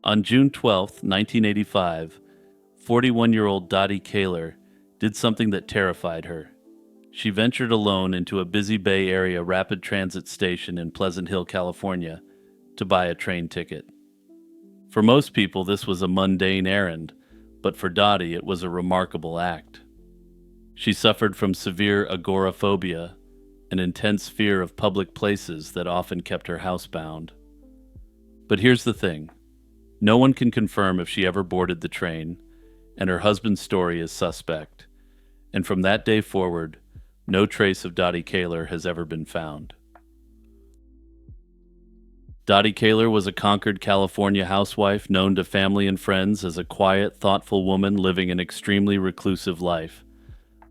On June 12, 1985, 41-year-old Dottie Kaler did something that terrified her. She ventured alone into a busy Bay Area rapid transit station in Pleasant Hill, California, to buy a train ticket. For most people, this was a mundane errand, but for Dottie, it was a remarkable act. She suffered from severe agoraphobia, an intense fear of public places that often kept her housebound. But here's the thing. No one can confirm if she ever boarded the train, and her husband's story is suspect. And from that day forward, no trace of Dottie Kaler has ever been found. Dottie Kaler was a Concord, California housewife known to family and friends as a quiet, thoughtful woman living an extremely reclusive life.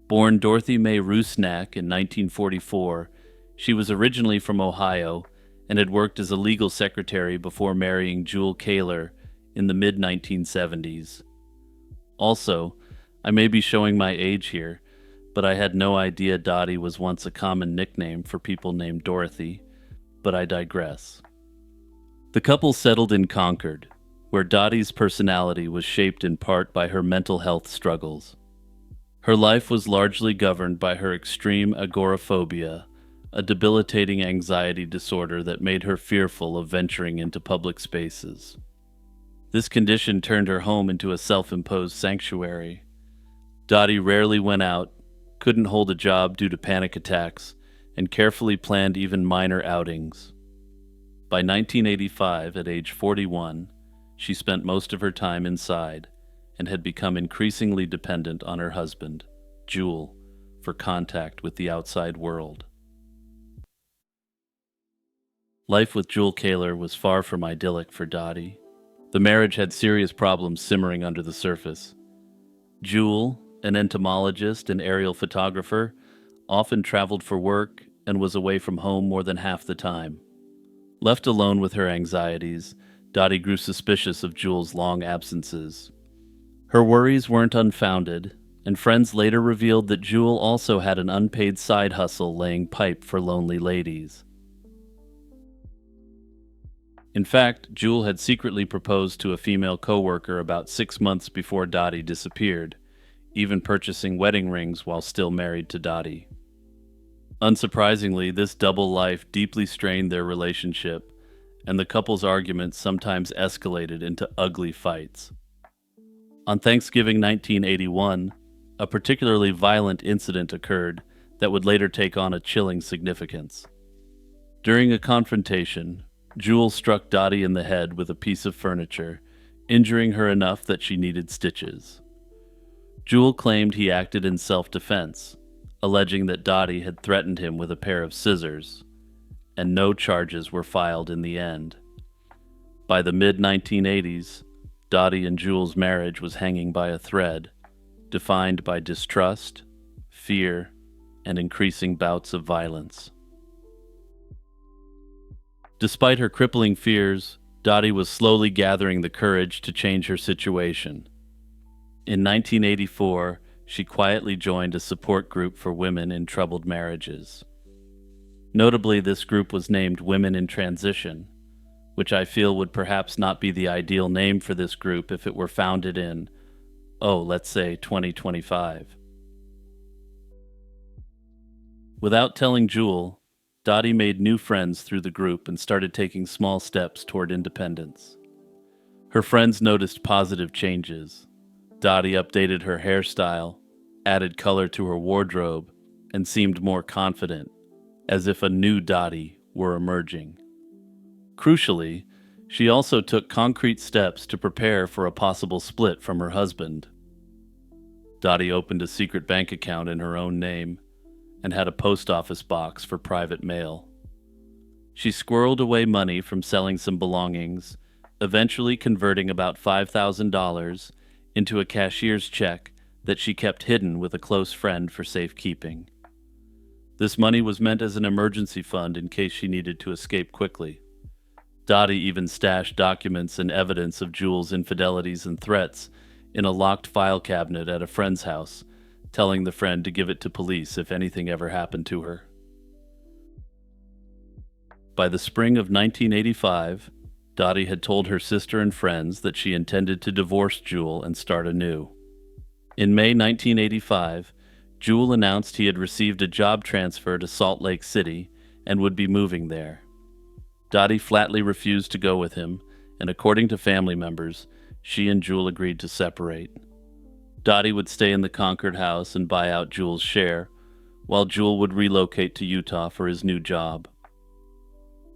Born Dorothy Mae Rusnak in 1944, she was originally from Ohio and had worked as a legal secretary before marrying Jewel Kaler in the mid-1970s. Also, I may be showing my age here, but I had no idea Dottie was once a common nickname for people named Dorothy, but I digress. The couple settled in Concord, where Dottie's personality was shaped in part by her mental health struggles. Her life was largely governed by her extreme agoraphobia, a debilitating anxiety disorder that made her fearful of venturing into public spaces. This condition turned her home into a self-imposed sanctuary. Dottie rarely went out, couldn't hold a job due to panic attacks, and carefully planned even minor outings. By 1985, at age 41, she spent most of her time inside and had become increasingly dependent on her husband, Jewel, for contact with the outside world. Life with Jewel Kaler was far from idyllic for Dottie. The marriage had serious problems simmering under the surface. Jewel, an entomologist and aerial photographer, often traveled for work and was away from home more than half the time. Left alone with her anxieties, Dottie grew suspicious of Jewel's long absences. Her worries weren't unfounded, and friends later revealed that Jewel also had an unpaid side hustle laying pipe for lonely ladies. In fact, Jewel had secretly proposed to a female coworker about 6 months before Dottie disappeared, even purchasing wedding rings while still married to Dottie. Unsurprisingly, this double life deeply strained their relationship, and the couple's arguments sometimes escalated into ugly fights. On Thanksgiving 1981, a particularly violent incident occurred that would later take on a chilling significance. During a confrontation, Jewel struck Dottie in the head with a piece of furniture, injuring her enough that she needed stitches. Jewel claimed he acted in self-defense, alleging that Dottie had threatened him with a pair of scissors, and no charges were filed in the end. By the mid-1980s, Dottie and Jewel's marriage was hanging by a thread, defined by distrust, fear, and increasing bouts of violence. Despite her crippling fears, Dottie was slowly gathering the courage to change her situation. In 1984, she quietly joined a support group for women in troubled marriages. Notably, this group was named Women in Transition, which I feel would perhaps not be the ideal name for this group if it were founded in, let's say 2025. Without telling Jewel, Dottie made new friends through the group and started taking small steps toward independence. Her friends noticed positive changes. Dottie updated her hairstyle, added color to her wardrobe, and seemed more confident, as if a new Dottie were emerging. Crucially, she also took concrete steps to prepare for a possible split from her husband. Dottie opened a secret bank account in her own name and had a post office box for private mail. She squirreled away money from selling some belongings, eventually converting about $5,000 into a cashier's check that she kept hidden with a close friend for safekeeping. This money was meant as an emergency fund in case she needed to escape quickly. Dottie even stashed documents and evidence of Jewel's infidelities and threats in a locked file cabinet at a friend's house, telling the friend to give it to police if anything ever happened to her. By the spring of 1985, Dottie had told her sister and friends that she intended to divorce Jewel and start anew. In May 1985, Jewel announced he had received a job transfer to Salt Lake City and would be moving there. Dottie flatly refused to go with him, and according to family members, she and Jewel agreed to separate. Dottie would stay in the Concord house and buy out Jewel's share, while Jewel would relocate to Utah for his new job.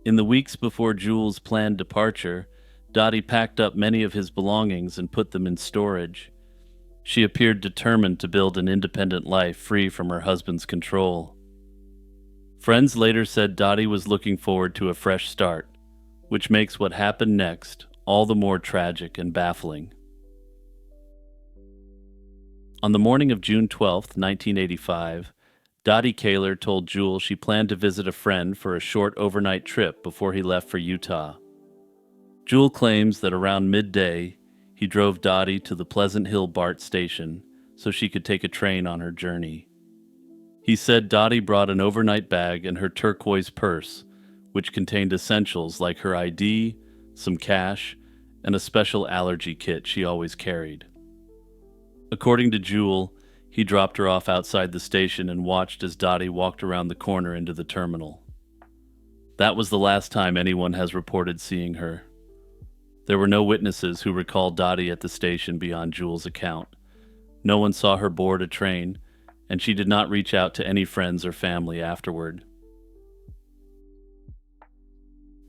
In the weeks before Jewel's planned departure, Dottie packed up many of his belongings and put them in storage. She appeared determined to build an independent life free from her husband's control. Friends later said Dottie was looking forward to a fresh start, which makes what happened next all the more tragic and baffling. On the morning of June 12, 1985, Dottie Kaler told Jewel she planned to visit a friend for a short overnight trip before he left for Utah. Jewel claims that around midday, he drove Dottie to the Pleasant Hill BART station so she could take a train on her journey. He said Dottie brought an overnight bag and her turquoise purse, which contained essentials like her ID, some cash, and a special allergy kit she always carried. According to Jewel, he dropped her off outside the station and watched as Dottie walked around the corner into the terminal. That was the last time anyone has reported seeing her. There were no witnesses who recalled Dottie at the station beyond Jewel's account. No one saw her board a train, and she did not reach out to any friends or family afterward.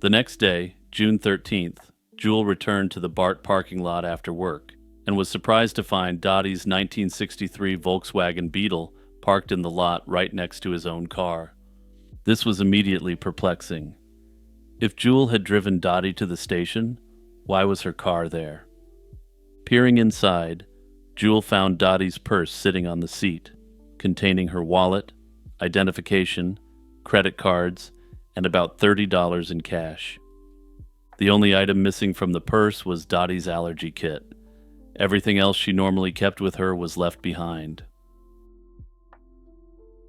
The next day, June 13th, Jewel returned to the BART parking lot after work and was surprised to find Dottie's 1963 Volkswagen Beetle parked in the lot right next to his own car. This was immediately perplexing. If Jewel had driven Dottie to the station, why was her car there? Peering inside, Jewel found Dottie's purse sitting on the seat, containing her wallet, identification, credit cards, and about $30 in cash. The only item missing from the purse was Dottie's allergy kit. Everything else she normally kept with her was left behind.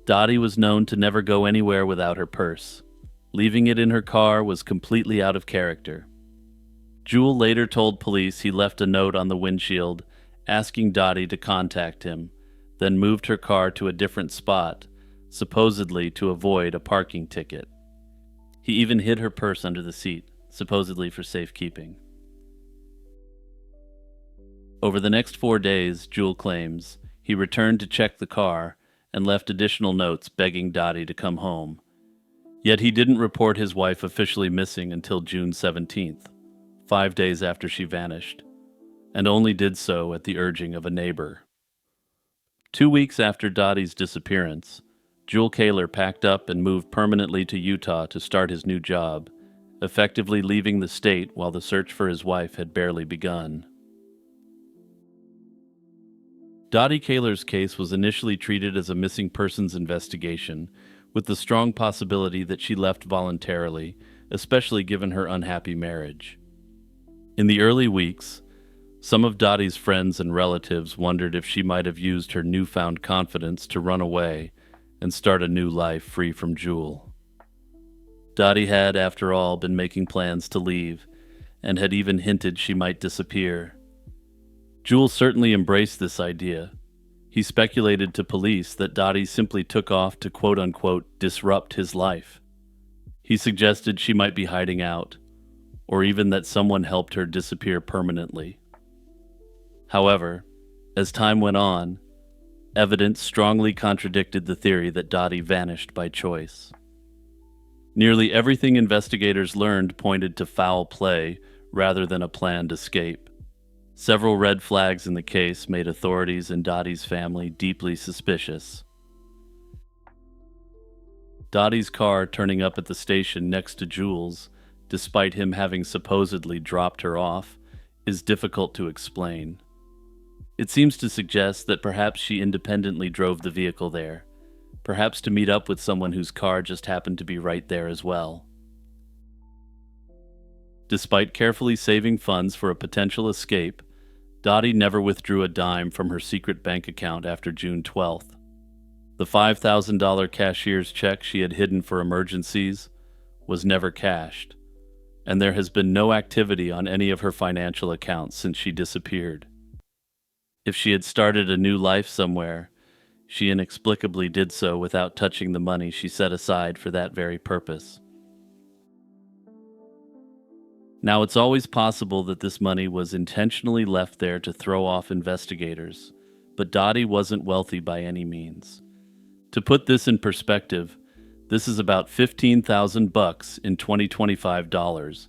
Dottie was known to never go anywhere without her purse. Leaving it in her car was completely out of character. Jewel later told police he left a note on the windshield asking Dottie to contact him, then moved her car to a different spot, supposedly to avoid a parking ticket. He even hid her purse under the seat, supposedly for safekeeping. Over the next 4 days, Jewel claims, he returned to check the car and left additional notes begging Dottie to come home. Yet he didn't report his wife officially missing until June 17th, 5 days after she vanished, and only did so at the urging of a neighbor. 2 weeks after Dottie's disappearance, Jewel Kaler packed up and moved permanently to Utah to start his new job, effectively leaving the state while the search for his wife had barely begun. Dottie Kaler's case was initially treated as a missing persons investigation, with the strong possibility that she left voluntarily, especially given her unhappy marriage. In the early weeks, some of Dottie's friends and relatives wondered if she might have used her newfound confidence to run away and start a new life free from Jewel. Dottie had, after all, been making plans to leave, and had even hinted she might disappear. Jewel certainly embraced this idea. He speculated to police that Dottie simply took off to quote-unquote disrupt his life. He suggested she might be hiding out, or even that someone helped her disappear permanently. However, as time went on, evidence strongly contradicted the theory that Dottie vanished by choice. Nearly everything investigators learned pointed to foul play rather than a planned escape. Several red flags in the case made authorities and Dottie's family deeply suspicious. Dottie's car turning up at the station next to Jewel's, despite him having supposedly dropped her off, is difficult to explain. It seems to suggest that perhaps she independently drove the vehicle there, perhaps to meet up with someone whose car just happened to be right there as well. Despite carefully saving funds for a potential escape, Dottie never withdrew a dime from her secret bank account after June 12th. The $5,000 cashier's check she had hidden for emergencies was never cashed, and there has been no activity on any of her financial accounts since she disappeared. If she had started a new life somewhere, she inexplicably did so without touching the money she set aside for that very purpose. Now, it's always possible that this money was intentionally left there to throw off investigators, but Dottie wasn't wealthy by any means. To put this in perspective, this is about 15,000 bucks in 2025 dollars,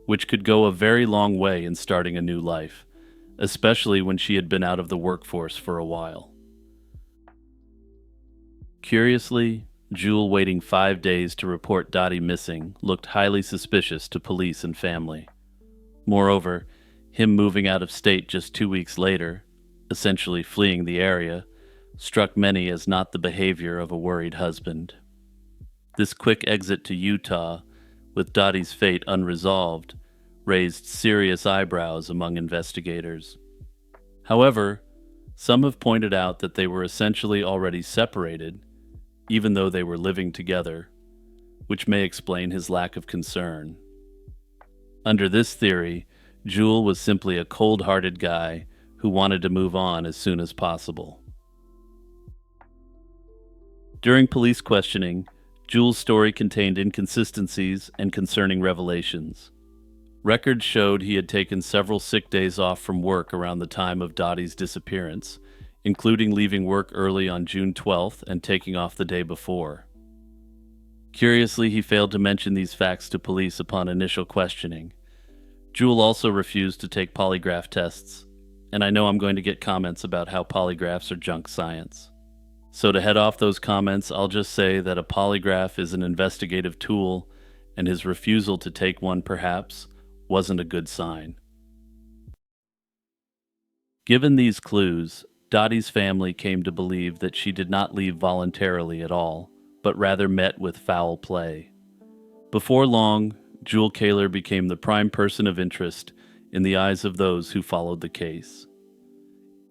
which could go a very long way in starting a new life, especially when she had been out of the workforce for a while. Curiously, Jewel waiting 5 days to report Dottie missing looked highly suspicious to police and family. Moreover, him moving out of state just 2 weeks later, essentially fleeing the area, struck many as not the behavior of a worried husband. This quick exit to Utah, with Dottie's fate unresolved, raised serious eyebrows among investigators. However, some have pointed out that they were essentially already separated, even though they were living together, which may explain his lack of concern. Under this theory, Jewel was simply a cold-hearted guy who wanted to move on as soon as possible. During police questioning, Jewel's story contained inconsistencies and concerning revelations. Records showed he had taken several sick days off from work around the time of Dottie's disappearance, including leaving work early on June 12th and taking off the day before. Curiously, he failed to mention these facts to police upon initial questioning. Jewel also refused to take polygraph tests, and I know I'm going to get comments about how polygraphs are junk science. So to head off those comments, I'll just say that a polygraph is an investigative tool, and his refusal to take one, perhaps, wasn't a good sign. Given these clues, Dottie's family came to believe that she did not leave voluntarily at all, but rather met with foul play. Before long, Jewel Kaler became the prime person of interest in the eyes of those who followed the case.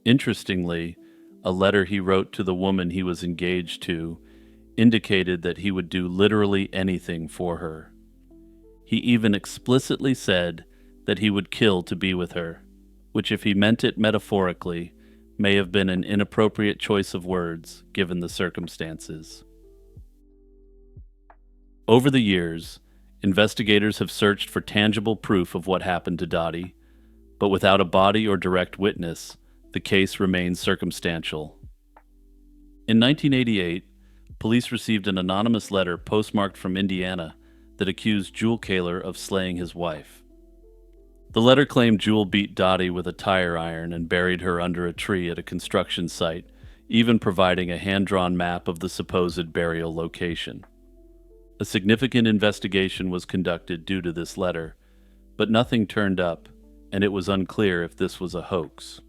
Interestingly, a letter he wrote to the woman he was engaged to indicated that he would do literally anything for her. He even explicitly said that he would kill to be with her, which, if he meant it metaphorically, may have been an inappropriate choice of words given the circumstances. Over the years, investigators have searched for tangible proof of what happened to Dottie, but without a body or direct witness, the case remains circumstantial. In 1988, police received an anonymous letter postmarked from Indiana that accused Jewel Kaler of slaying his wife. The letter claimed Jewel beat Dottie with a tire iron and buried her under a tree at a construction site, even providing a hand-drawn map of the supposed burial location. A significant investigation was conducted due to this letter, but nothing turned up, and it was unclear if this was a hoax.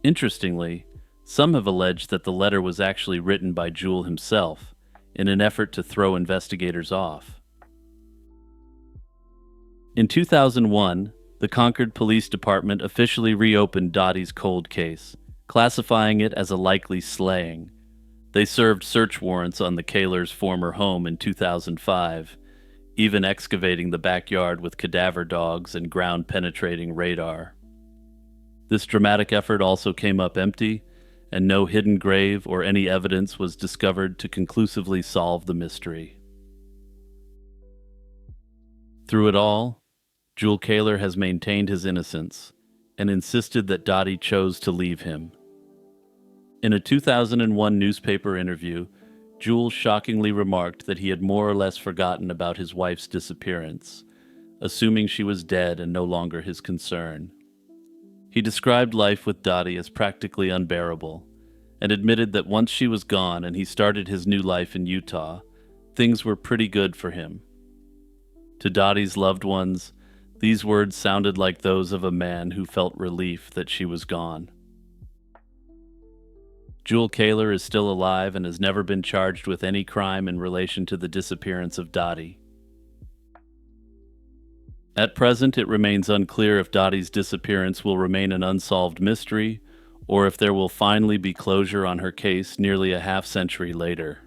Interestingly, some have alleged that the letter was actually written by Jewel himself in an effort to throw investigators off. In 2001, the Concord Police Department officially reopened Dottie's cold case, classifying it as a likely slaying. They served search warrants on the Kalers' former home in 2005, even excavating the backyard with cadaver dogs and ground-penetrating radar. This dramatic effort also came up empty, and no hidden grave or any evidence was discovered to conclusively solve the mystery. Through it all, Jewel Kaler has maintained his innocence and insisted that Dottie chose to leave him. In a 2001 newspaper interview, Jewel shockingly remarked that he had more or less forgotten about his wife's disappearance, assuming she was dead and no longer his concern. He described life with Dottie as practically unbearable, and admitted that once she was gone and he started his new life in Utah, things were pretty good for him. To Dottie's loved ones, these words sounded like those of a man who felt relief that she was gone. Jewel Kaler is still alive and has never been charged with any crime in relation to the disappearance of Dottie. At present, it remains unclear if Dottie's disappearance will remain an unsolved mystery, or if there will finally be closure on her case nearly a half-century later.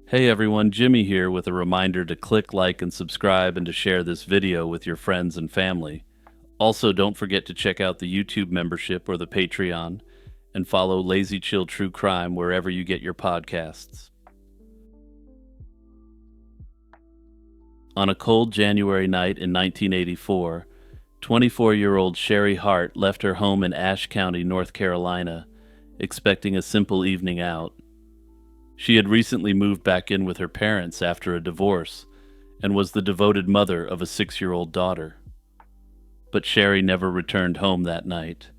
Hey everyone, Jimmy here with a reminder to click like and subscribe and to share this video with your friends and family. Also, don't forget to check out the YouTube membership or the Patreon and follow Lazy Chill True Crime wherever you get your podcasts. On a cold January night in 1984, 24-year-old Sherry Hart left her home in Ashe County, North Carolina, expecting a simple evening out. She had recently moved back in with her parents after a divorce and was the devoted mother of a 6-year-old daughter. But Sherry never returned home that night,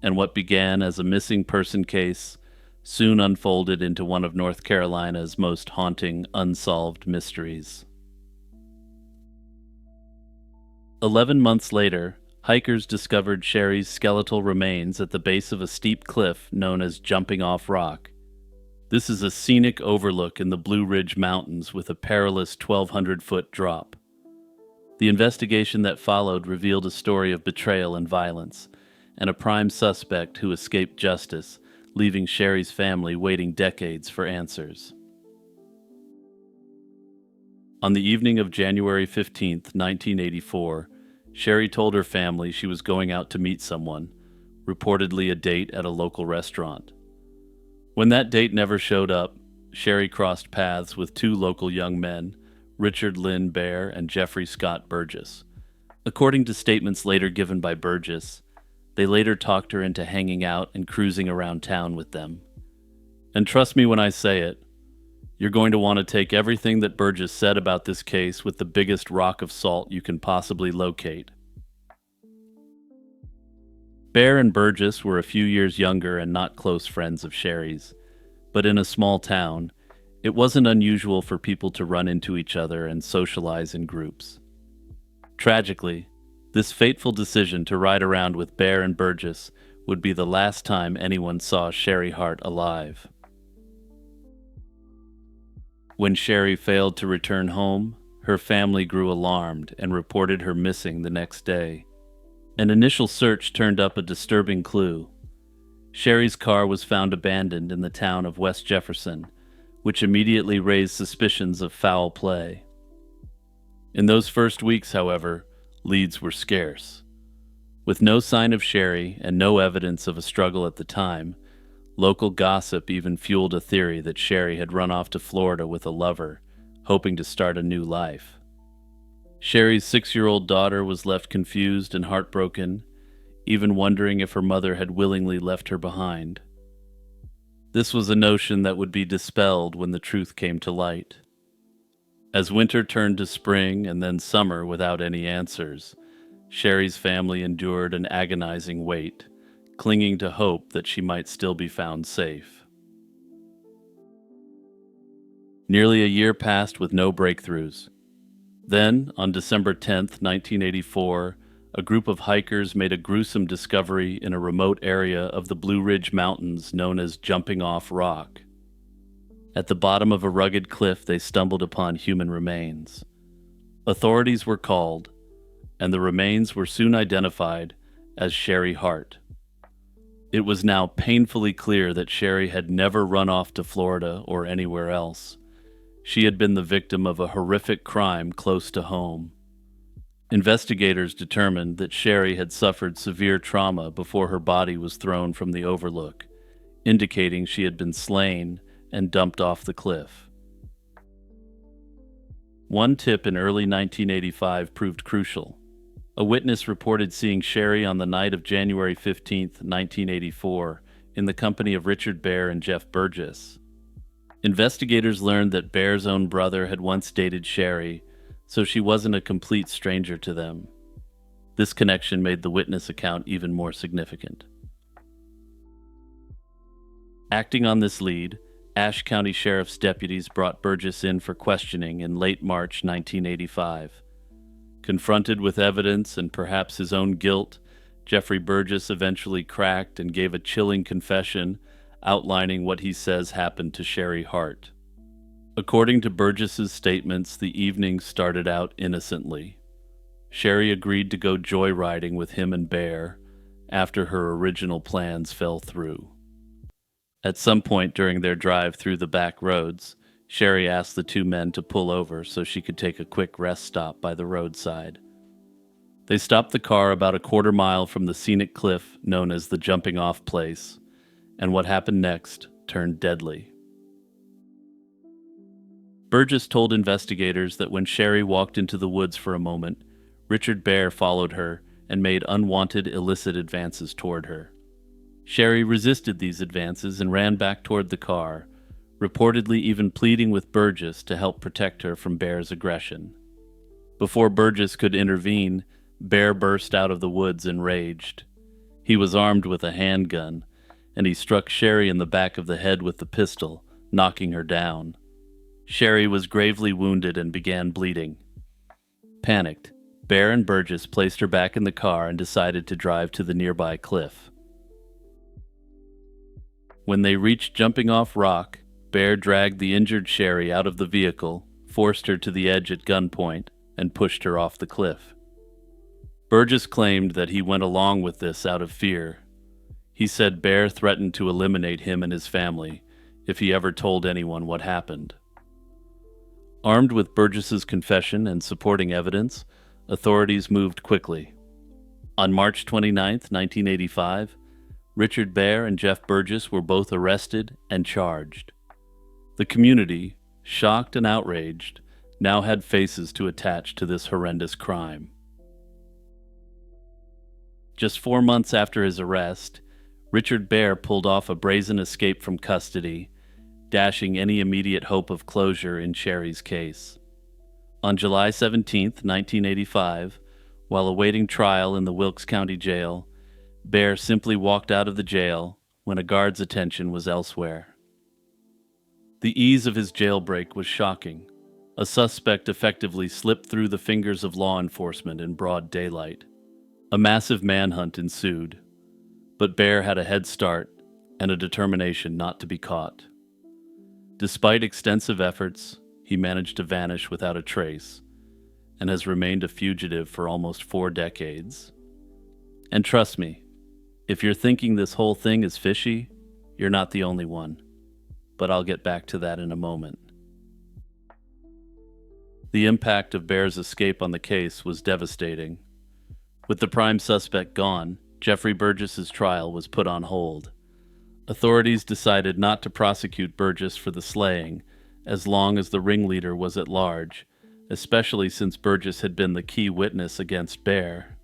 and what began as a missing person case soon unfolded into one of North Carolina's most haunting unsolved mysteries. 11 months later, hikers discovered Sherry's skeletal remains at the base of a steep cliff known as Jumping Off Rock. This is a scenic overlook in the Blue Ridge Mountains with a perilous 1,200-foot drop. The investigation that followed revealed a story of betrayal and violence, and a prime suspect who escaped justice, leaving Sherry's family waiting decades for answers. On the evening of January 15, 1984, Sherry told her family she was going out to meet someone, reportedly a date at a local restaurant. When that date never showed up, Sherry crossed paths with two local young men, Richard Lynn Baer and Jeffrey Scott Burgess. According to statements later given by Burgess, they later talked her into hanging out and cruising around town with them. And trust me when I say it, you're going to want to take everything that Burgess said about this case with the biggest rock of salt you can possibly locate. Baer and Burgess were a few years younger and not close friends of Sherry's, but in a small town, it wasn't unusual for people to run into each other and socialize in groups. Tragically, this fateful decision to ride around with Baer and Burgess would be the last time anyone saw Sherry Hart alive. When Sherry failed to return home, her family grew alarmed and reported her missing the next day. An initial search turned up a disturbing clue. Sherry's car was found abandoned in the town of West Jefferson, which immediately raised suspicions of foul play. In those first weeks, however, leads were scarce. With no sign of Sherry and no evidence of a struggle at the time, local gossip even fueled a theory that Sherry had run off to Florida with a lover, hoping to start a new life. Sherry's 6-year-old daughter was left confused and heartbroken, even wondering if her mother had willingly left her behind. This was a notion that would be dispelled when the truth came to light. As winter turned to spring and then summer without any answers, Sherry's family endured an agonizing wait, clinging to hope that she might still be found safe. Nearly a year passed with no breakthroughs. Then, on December 10, 1984, a group of hikers made a gruesome discovery in a remote area of the Blue Ridge Mountains known as Jumping Off Rock. At the bottom of a rugged cliff, they stumbled upon human remains. Authorities were called, and the remains were soon identified as Sherry Hart. It was now painfully clear that Sherry had never run off to Florida or anywhere else. She had been the victim of a horrific crime close to home. Investigators determined that Sherry had suffered severe trauma before her body was thrown from the overlook, indicating she had been slain and dumped off the cliff. One tip in early 1985 proved crucial. A witness reported seeing Sherry on the night of January 15, 1984, in the company of Richard Baer and Jeff Burgess. Investigators learned that Baer's own brother had once dated Sherry, so she wasn't a complete stranger to them. This connection made the witness account even more significant. Acting on this lead, Ashe County Sheriff's deputies brought Burgess in for questioning in late March 1985. Confronted with evidence and perhaps his own guilt, Jeffrey Burgess eventually cracked and gave a chilling confession outlining what he says happened to Sherry Hart. According to Burgess's statements, the evening started out innocently. Sherry agreed to go joyriding with him and Baer after her original plans fell through. At some point during their drive through the back roads, Sherry asked the two men to pull over so she could take a quick rest stop by the roadside. They stopped the car about a quarter mile from the scenic cliff known as the jumping off place, and what happened next turned deadly. Burgess told investigators that when Sherry walked into the woods for a moment, Richard Bear followed her and made unwanted illicit advances toward her. Sherry resisted these advances and ran back toward the car, reportedly even pleading with Burgess to help protect her from Bear's aggression. Before Burgess could intervene, Bear burst out of the woods enraged. He was armed with a handgun, and he struck Sherry in the back of the head with the pistol, knocking her down. Sherry was gravely wounded and began bleeding. Panicked, Bear and Burgess placed her back in the car and decided to drive to the nearby cliff. When they reached Jumping Off Rock, Bear dragged the injured Sherry out of the vehicle, forced her to the edge at gunpoint, and pushed her off the cliff. Burgess claimed that he went along with this out of fear. He said Bear threatened to eliminate him and his family if he ever told anyone what happened. Armed with Burgess's confession and supporting evidence, authorities moved quickly. On March 29, 1985, Richard Bear and Jeff Burgess were both arrested and charged. The community, shocked and outraged, now had faces to attach to this horrendous crime. Just 4 months after his arrest, Richard Bear pulled off a brazen escape from custody, dashing any immediate hope of closure in Sherry's case. On July 17, 1985, while awaiting trial in the Wilkes County Jail, Bear simply walked out of the jail when a guard's attention was elsewhere. The ease of his jailbreak was shocking. A suspect effectively slipped through the fingers of law enforcement in broad daylight. A massive manhunt ensued, but Bear had a head start and a determination not to be caught. Despite extensive efforts, he managed to vanish without a trace and has remained a fugitive for almost 4 decades. And trust me, if you're thinking this whole thing is fishy, you're not the only one. But I'll get back to that in a moment. The impact of Bear's escape on the case was devastating. With the prime suspect gone, Jeffrey Burgess's trial was put on hold. Authorities decided not to prosecute Burgess for the slaying as long as the ringleader was at large, especially since Burgess had been the key witness against Bear.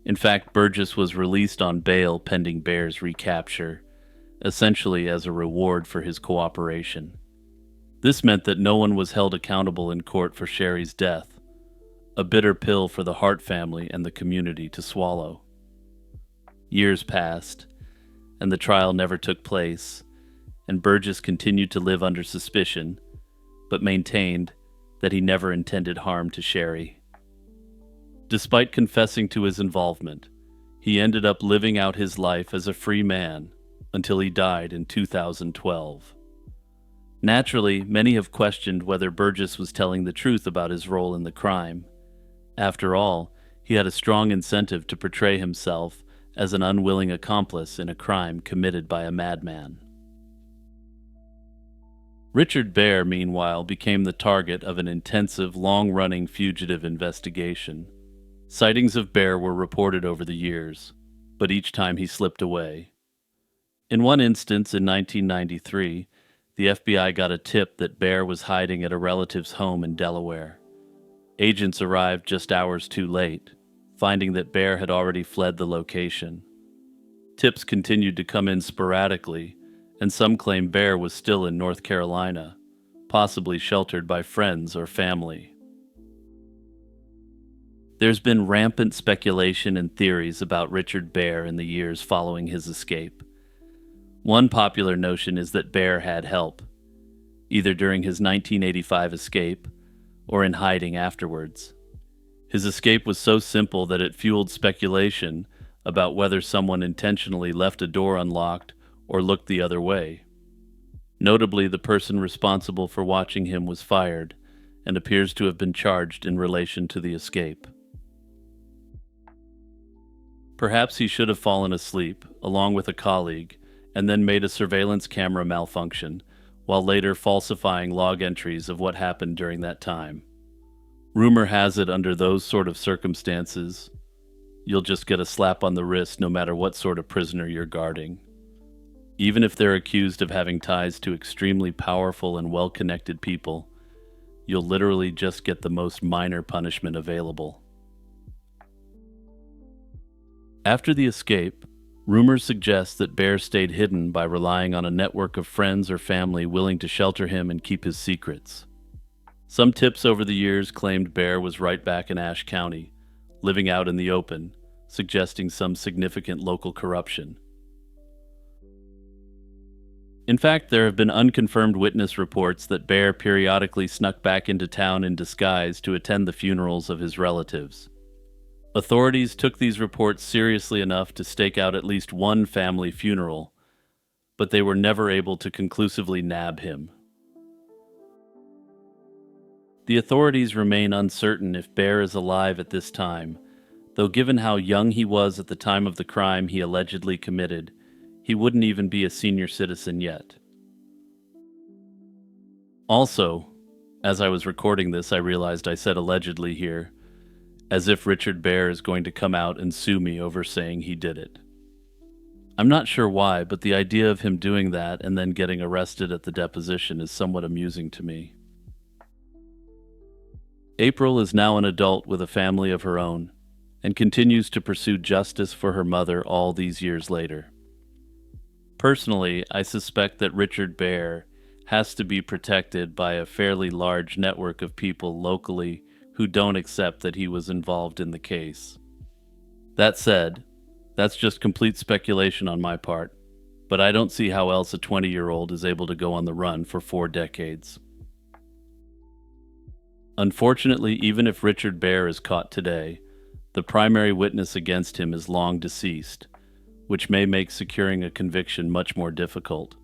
In fact, Burgess was released on bail pending Bear's recapture, essentially as a reward for his cooperation. This meant that no one was held accountable in court for Sherry's death, a bitter pill for the Hart family and the community to swallow. Years passed, and the trial never took place, and Burgess continued to live under suspicion, but maintained that he never intended harm to Sherry. Despite confessing to his involvement, he ended up living out his life as a free man until he died in 2012. Naturally, many have questioned whether Burgess was telling the truth about his role in the crime. After all, he had a strong incentive to portray himself as an unwilling accomplice in a crime committed by a madman. Richard Bear, meanwhile, became the target of an intensive, long-running fugitive investigation. Sightings of Bear were reported over the years, but each time he slipped away. In one instance in 1993, the FBI got a tip that Bear was hiding at a relative's home in Delaware. Agents arrived just hours too late, finding that Bear had already fled the location. Tips continued to come in sporadically, and some claim Bear was still in North Carolina, possibly sheltered by friends or family. There's been rampant speculation and theories about Richard Bear in the years following his escape. One popular notion is that Bear had help, either during his 1985 escape or in hiding afterwards. His escape was so simple that it fueled speculation about whether someone intentionally left a door unlocked or looked the other way. Notably, the person responsible for watching him was fired and appears to have been charged in relation to the escape. Perhaps he should have fallen asleep, along with a colleague, and then made a surveillance camera malfunction, while later falsifying log entries of what happened during that time. Rumor has it, under those sort of circumstances, you'll just get a slap on the wrist no matter what sort of prisoner you're guarding. Even if they're accused of having ties to extremely powerful and well-connected people, you'll literally just get the most minor punishment available. After the escape, rumors suggest that Bear stayed hidden by relying on a network of friends or family willing to shelter him and keep his secrets. Some tips over the years claimed Bear was right back in Ashe County, living out in the open, suggesting some significant local corruption. In fact, there have been unconfirmed witness reports that Bear periodically snuck back into town in disguise to attend the funerals of his relatives. Authorities took these reports seriously enough to stake out at least one family funeral, but they were never able to conclusively nab him. The authorities remain uncertain if Bear is alive at this time, though given how young he was at the time of the crime he allegedly committed, he wouldn't even be a senior citizen yet. Also, as I was recording this, I realized I said allegedly here, as if Richard Bear is going to come out and sue me over saying he did it. I'm not sure why, but the idea of him doing that and then getting arrested at the deposition is somewhat amusing to me. April is now an adult with a family of her own, and continues to pursue justice for her mother all these years later. Personally, I suspect that Richard Bear has to be protected by a fairly large network of people locally who don't accept that he was involved in the case. That said, that's just complete speculation on my part, but I don't see how else a 20-year-old is able to go on the run for 4 decades. Unfortunately, even if Richard Bear is caught today, the primary witness against him is long deceased, which may make securing a conviction much more difficult.